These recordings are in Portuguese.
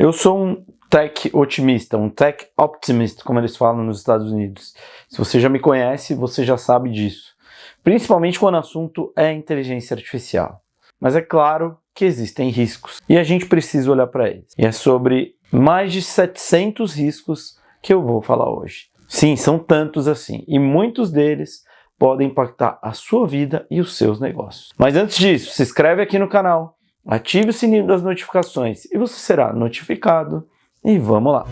Eu sou um tech otimista, um tech optimist, como eles falam nos Estados Unidos. Se você já me conhece, você já sabe disso. Principalmente quando o assunto é inteligência artificial. Mas é claro que existem riscos e a gente precisa olhar para eles. E é sobre mais de 700 riscos que eu vou falar hoje. Sim, são tantos assim, e muitos deles podem impactar a sua vida e os seus negócios. Mas antes disso, se inscreve aqui no canal, ative o sininho das notificações e você será notificado. E vamos lá!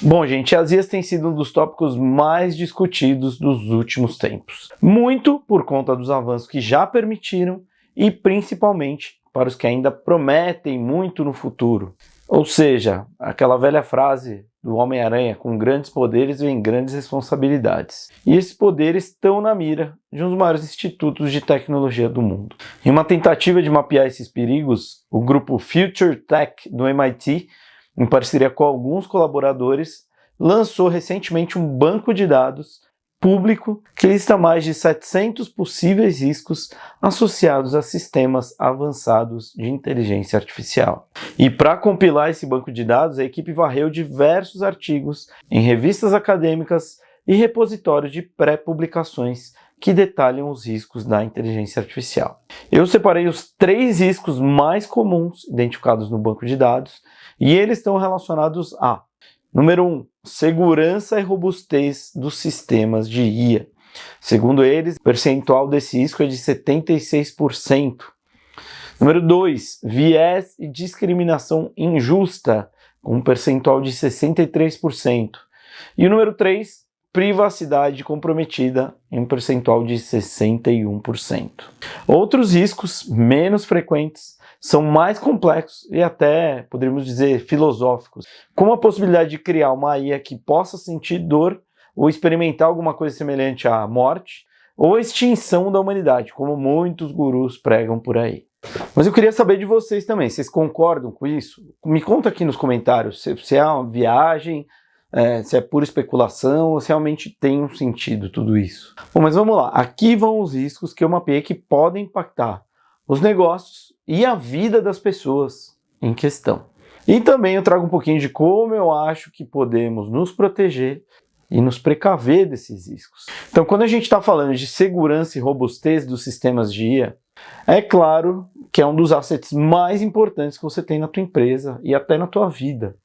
Bom, gente, as IAs têm sido um dos tópicos mais discutidos dos últimos tempos. Muito por conta dos avanços que já permitiram e principalmente para os que ainda prometem muito no futuro. Ou seja, aquela velha frase do Homem-Aranha: com grandes poderes vem grandes responsabilidades. E esses poderes estão na mira de um dos maiores institutos de tecnologia do mundo. Em uma tentativa de mapear esses perigos, o grupo Future Tech do MIT, em parceria com alguns colaboradores, lançou recentemente um banco de dados público que lista mais de 700 possíveis riscos associados a sistemas avançados de inteligência artificial. E para compilar esse banco de dados, a equipe varreu diversos artigos em revistas acadêmicas e repositórios de pré-publicações que detalham os riscos da inteligência artificial. Eu separei os 3 riscos mais comuns identificados no banco de dados e eles estão relacionados a: número 1, segurança e robustez dos sistemas de IA. Segundo eles, o percentual desse risco é de 76%. Número 2, viés e discriminação injusta, com um percentual de 63%. E o número 3, privacidade comprometida, em um percentual de 61%. Outros riscos menos frequentes são mais complexos e até, poderíamos dizer, filosóficos, como a possibilidade de criar uma IA que possa sentir dor ou experimentar alguma coisa semelhante à morte, ou a extinção da humanidade, como muitos gurus pregam por aí. Mas eu queria saber de vocês também, vocês concordam com isso? Me conta aqui nos comentários se é uma viagem, se é pura especulação ou se realmente tem um sentido tudo isso. Bom, mas vamos lá, aqui vão os riscos que eu mapeei que podem impactar os negócios e a vida das pessoas em questão. E também eu trago um pouquinho de como eu acho que podemos nos proteger e nos precaver desses riscos. Então, quando a gente está falando de segurança e robustez dos sistemas de IA, é claro que é um dos assets mais importantes que você tem na tua empresa e até na tua vida,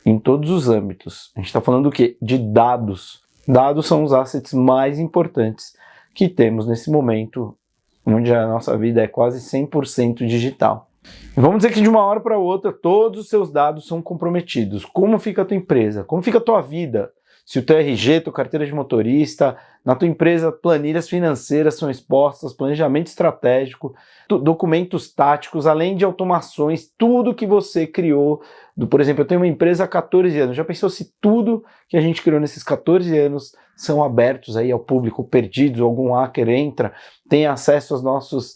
em todos os âmbitos. A gente está falando do quê? De dados. Dados são os assets mais importantes que temos nesse momento, onde a nossa vida é quase 100% digital. E vamos dizer que de uma hora para outra todos os seus dados são comprometidos. Como fica a tua empresa? Como fica a tua vida? Se o teu RG, tua carteira de motorista, na tua empresa planilhas financeiras são expostas, planejamento estratégico, documentos táticos, além de automações, tudo que você criou. Por exemplo, eu tenho uma empresa há 14 anos. Já pensou se tudo que a gente criou nesses 14 anos são abertos aí ao público, perdidos, algum hacker entra, tem acesso aos nossos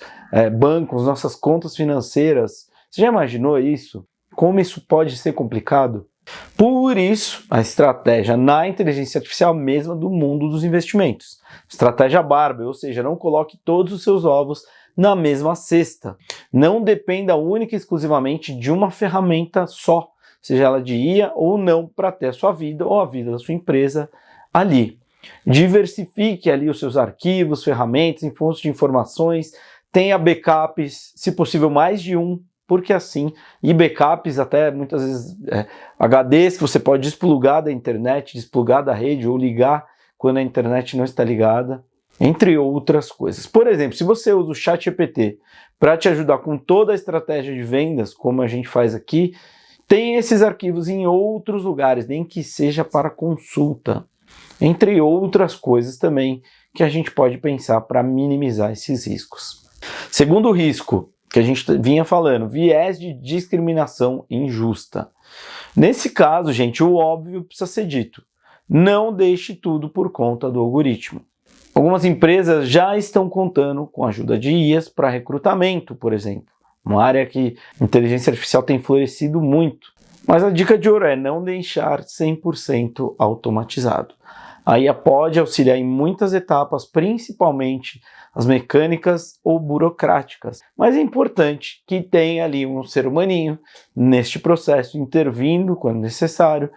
bancos, nossas contas financeiras? Você já imaginou isso? Como isso pode ser complicado? Por isso, a estratégia na inteligência artificial mesma do mundo dos investimentos. Estratégia Barbell, ou seja, não coloque todos os seus ovos na mesma cesta. Não dependa única e exclusivamente de uma ferramenta só, seja ela de IA ou não, para ter a sua vida ou a vida da sua empresa ali. Diversifique ali os seus arquivos, ferramentas, fontes de informações, tenha backups, se possível mais de um, porque assim, e backups até muitas vezes HDs que você pode desplugar da internet, desplugar da rede ou ligar quando a internet não está ligada, entre outras coisas. Por exemplo, se você usa o ChatGPT para te ajudar com toda a estratégia de vendas, como a gente faz aqui, tem esses arquivos em outros lugares, nem que seja para consulta, entre outras coisas também que a gente pode pensar para minimizar esses riscos. Segundo risco que a gente vinha falando, viés de discriminação injusta. Nesse caso, gente, o óbvio precisa ser dito. Não deixe tudo por conta do algoritmo. Algumas empresas já estão contando com a ajuda de IAs para recrutamento, por exemplo. Uma área que a inteligência artificial tem florescido muito. Mas a dica de ouro é não deixar 100% automatizado. A IA pode auxiliar em muitas etapas, principalmente as mecânicas ou burocráticas, mas é importante que tenha ali um ser humaninho neste processo, intervindo quando necessário,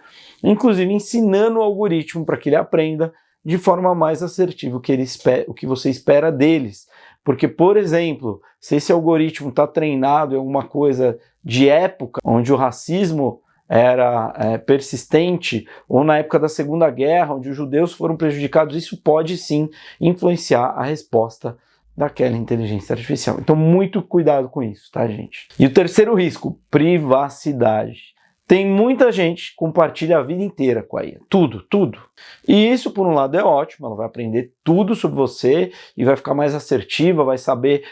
inclusive ensinando o algoritmo para que ele aprenda de forma mais assertiva o que você espera deles. Porque, por exemplo, se esse algoritmo está treinado em alguma coisa de época, onde o racismo era persistente, ou na época da Segunda Guerra, onde os judeus foram prejudicados, isso pode sim influenciar a resposta daquela inteligência artificial. Então, muito cuidado com isso, tá, gente? E o terceiro risco, privacidade. Tem muita gente que compartilha a vida inteira com a IA, tudo. E isso, por um lado, é ótimo, ela vai aprender tudo sobre você e vai ficar mais assertiva, vai saber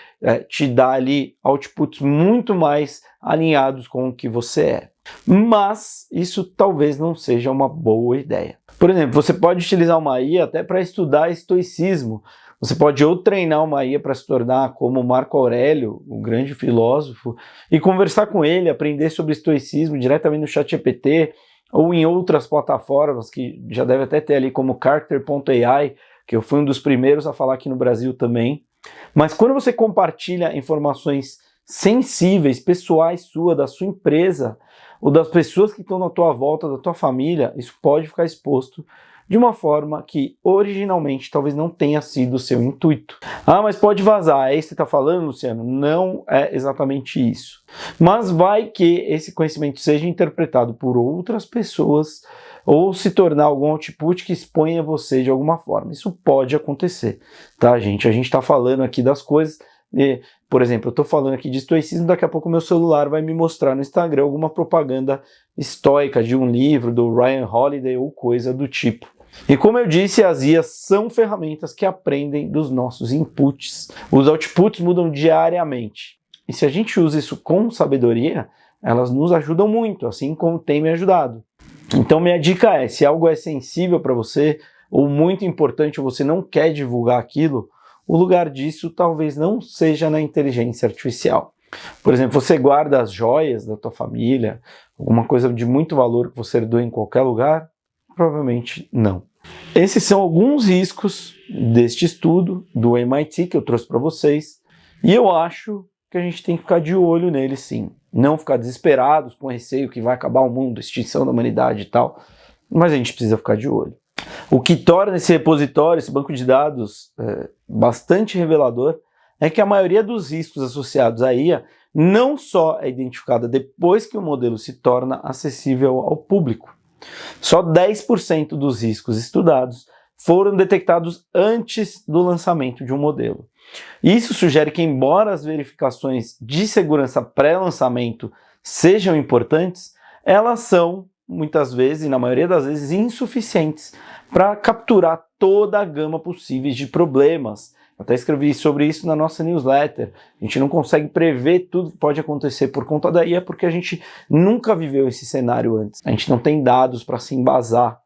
te dar ali outputs muito mais alinhados com o que você é. Mas isso talvez não seja uma boa ideia. Por exemplo, você pode utilizar uma IA até para estudar estoicismo. Você pode ou treinar uma IA para se tornar como Marco Aurélio, um grande filósofo, e conversar com ele, aprender sobre estoicismo diretamente no ChatGPT ou em outras plataformas que já deve até ter ali como Character.ai, que eu fui um dos primeiros a falar aqui no Brasil também. Mas quando você compartilha informações sensíveis, pessoais da sua empresa, ou das pessoas que estão na tua volta, da tua família, isso pode ficar exposto de uma forma que originalmente talvez não tenha sido o seu intuito. Ah, mas pode vazar, é isso que você está falando, Luciano? Não é exatamente isso. Mas vai que esse conhecimento seja interpretado por outras pessoas ou se tornar algum output que exponha você de alguma forma. Isso pode acontecer, tá, gente? A gente está falando aqui das coisas... Por exemplo, eu estou falando aqui de estoicismo, daqui a pouco meu celular vai me mostrar no Instagram alguma propaganda estoica de um livro do Ryan Holiday ou coisa do tipo. E como eu disse, as IAs são ferramentas que aprendem dos nossos inputs. Os outputs mudam diariamente. E se a gente usa isso com sabedoria, elas nos ajudam muito, assim como tem me ajudado. Então minha dica é, se algo é sensível para você, ou muito importante, ou você não quer divulgar aquilo, o lugar disso talvez não seja na inteligência artificial. Por exemplo, você guarda as joias da tua família, alguma coisa de muito valor que você herdou em qualquer lugar? Provavelmente não. Esses são alguns riscos deste estudo do MIT que eu trouxe para vocês, e eu acho que a gente tem que ficar de olho neles sim. Não ficar desesperados com receio que vai acabar o mundo, extinção da humanidade e tal, mas a gente precisa ficar de olho. O que torna esse repositório, esse banco de dados bastante revelador é que a maioria dos riscos associados à IA não só é identificada depois que o modelo se torna acessível ao público. Só 10% dos riscos estudados foram detectados antes do lançamento de um modelo. Isso sugere que, embora as verificações de segurança pré-lançamento sejam importantes, elas são, muitas vezes, e na maioria das vezes, insuficientes para capturar toda a gama possível de problemas. Eu até escrevi sobre isso na nossa newsletter. A gente não consegue prever tudo que pode acontecer por conta da IA porque a gente nunca viveu esse cenário antes. A gente não tem dados para se embasar.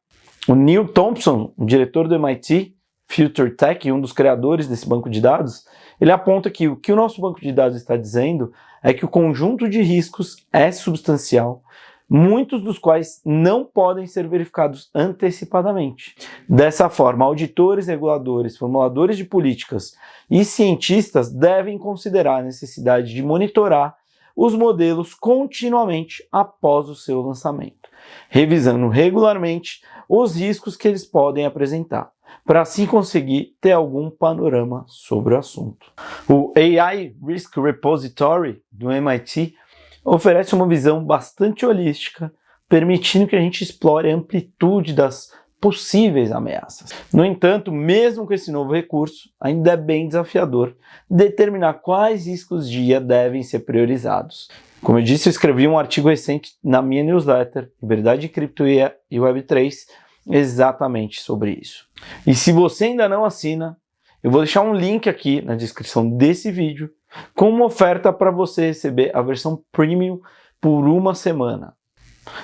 O Neil Thompson, o diretor do MIT Future Tech, um dos criadores desse banco de dados, ele aponta que o que o nosso banco de dados está dizendo é que o conjunto de riscos é substancial, muitos dos quais não podem ser verificados antecipadamente. Dessa forma, auditores, reguladores, formuladores de políticas e cientistas devem considerar a necessidade de monitorar os modelos continuamente após o seu lançamento, revisando regularmente os riscos que eles podem apresentar, para assim conseguir ter algum panorama sobre o assunto. O AI Risk Repository do MIT oferece uma visão bastante holística, permitindo que a gente explore a amplitude das possíveis ameaças. No entanto, mesmo com esse novo recurso, ainda é bem desafiador determinar quais riscos de IA devem ser priorizados. Como eu disse, eu escrevi um artigo recente na minha newsletter, Liberdade de Cripto e Web3, exatamente sobre isso. E se você ainda não assina, eu vou deixar um link aqui na descrição desse vídeo com uma oferta para você receber a versão Premium por uma semana.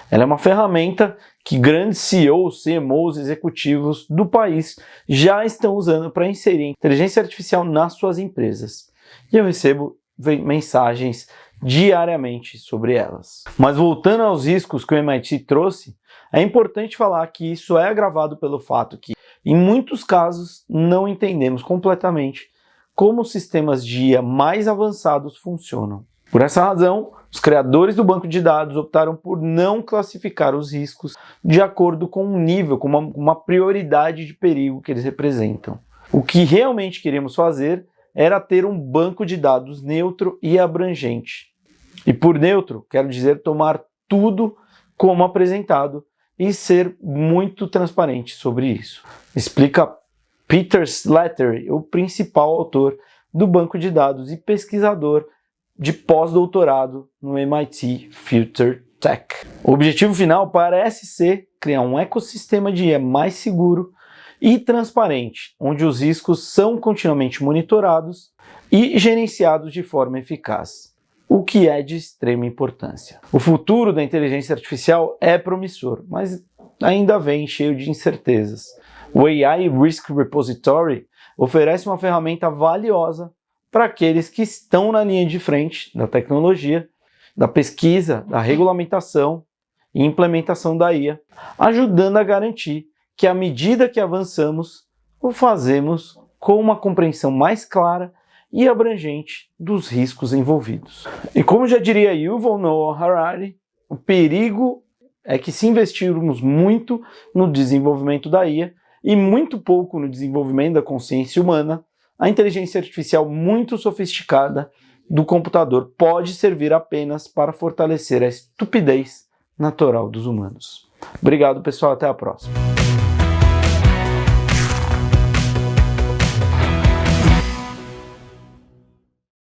Ela é uma ferramenta que grandes CEOs, CMOs, executivos do país já estão usando para inserir inteligência artificial nas suas empresas. E eu recebo mensagens diariamente sobre elas. Mas voltando aos riscos que o MIT trouxe, é importante falar que isso é agravado pelo fato que, Em muitos casos, não entendemos completamente como os sistemas de IA mais avançados funcionam. Por essa razão, os criadores do banco de dados optaram por não classificar os riscos de acordo com um nível, com uma prioridade de perigo que eles representam. O que realmente queríamos fazer era ter um banco de dados neutro e abrangente. E por neutro, quero dizer tomar tudo como apresentado e ser muito transparente sobre isso. Explica Peter Slattery, o principal autor do banco de dados e pesquisador de pós-doutorado no MIT Future Tech. O objetivo final parece ser criar um ecossistema de IA mais seguro e transparente, onde os riscos são continuamente monitorados e gerenciados de forma eficaz, o que é de extrema importância. O futuro da inteligência artificial é promissor, mas ainda vem cheio de incertezas. O AI Risk Repository oferece uma ferramenta valiosa para aqueles que estão na linha de frente da tecnologia, da pesquisa, da regulamentação e implementação da IA, ajudando a garantir que, à medida que avançamos, o fazemos com uma compreensão mais clara e abrangente dos riscos envolvidos. E como já diria Yuval Noah Harari, o perigo é que, se investirmos muito no desenvolvimento da IA e muito pouco no desenvolvimento da consciência humana, a inteligência artificial muito sofisticada do computador pode servir apenas para fortalecer a estupidez natural dos humanos. Obrigado, pessoal. Até a próxima.